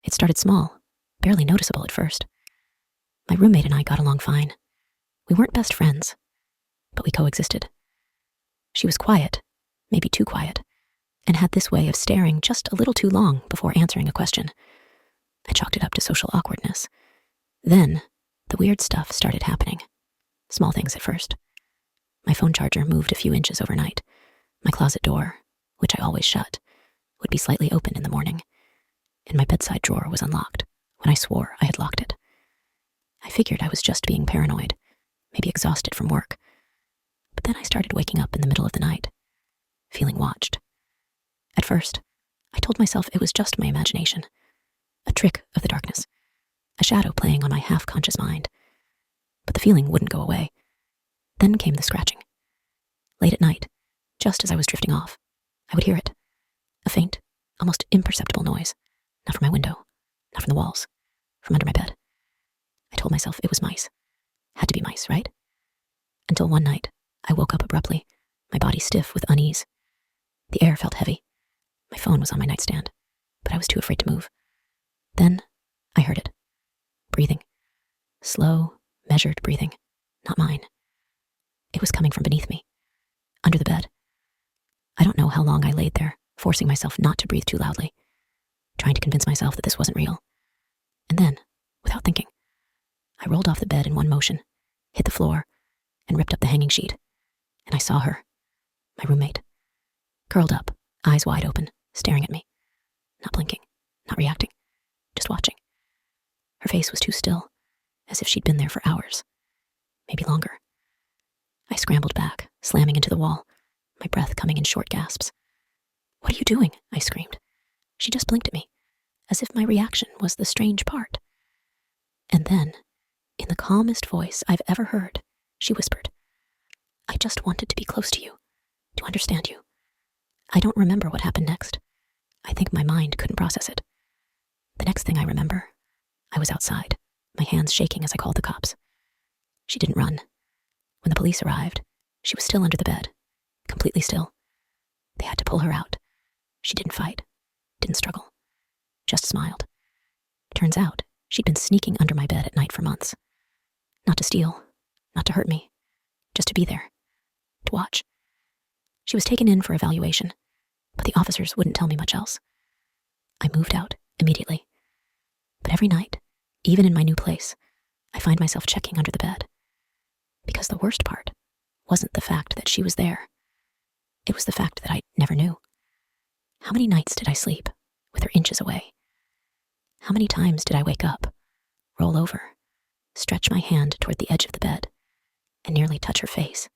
It started small, barely noticeable at first. My roommate and I got along fine. We weren't best friends, but we coexisted. She was quiet, maybe too quiet, and had this way of staring just a little too long before answering a question. I chalked it up to social awkwardness. Then, the weird stuff started happening. Small things at first. My phone charger moved a few inches overnight. My closet door, which I always shut, would be slightly open in the morning, and my bedside drawer was unlocked when I swore I had locked it. I figured I was just being paranoid, maybe exhausted from work. But then I started waking up in the middle of the night, feeling watched. At first, I told myself it was just my imagination, a trick of the darkness, a shadow playing on my half-conscious mind. But the feeling wouldn't go away. Then came the scratching. Late at night, just as I was drifting off, I would hear it. A faint, almost imperceptible noise. Not from my window, not from the walls, from under my bed. I told myself it was mice. Had to be mice, right? Until one night, I woke up abruptly, my body stiff with unease. The air felt heavy. My phone was on my nightstand, but I was too afraid to move. Then, I heard it. Breathing. Slow, measured breathing. Not mine. It was coming from beneath me, under the bed. I don't know how long I laid there, forcing myself not to breathe too loudly, trying to convince myself that this wasn't real. And then, without thinking, I rolled off the bed in one motion, hit the floor, and ripped up the hanging sheet. And I saw her, my roommate, curled up, eyes wide open, staring at me. Not blinking, not reacting, just watching. Her face was too still, as if she'd been there for hours, maybe longer. I scrambled back, slamming into the wall, my breath coming in short gasps. "What are you doing?" I screamed. She just blinked at me, as if my reaction was the strange part. And then, in the calmest voice I've ever heard, she whispered, "I just wanted to be close to you, to understand you." I don't remember what happened next. I think my mind couldn't process it. The next thing I remember, I was outside, my hands shaking as I called the cops. She didn't run. When the police arrived, she was still under the bed, completely still. They had to pull her out. She didn't fight, didn't struggle, just smiled. Turns out, she'd been sneaking under my bed at night for months. Not to steal, not to hurt me, just to be there, to watch. She was taken in for evaluation, but the officers wouldn't tell me much else. I moved out immediately. But every night, even in my new place, I find myself checking under the bed. Because the worst part wasn't the fact that she was there. It was the fact that I never knew. How many nights did I sleep with her inches away? How many times did I wake up, roll over, stretch my hand toward the edge of the bed, and nearly touch her face?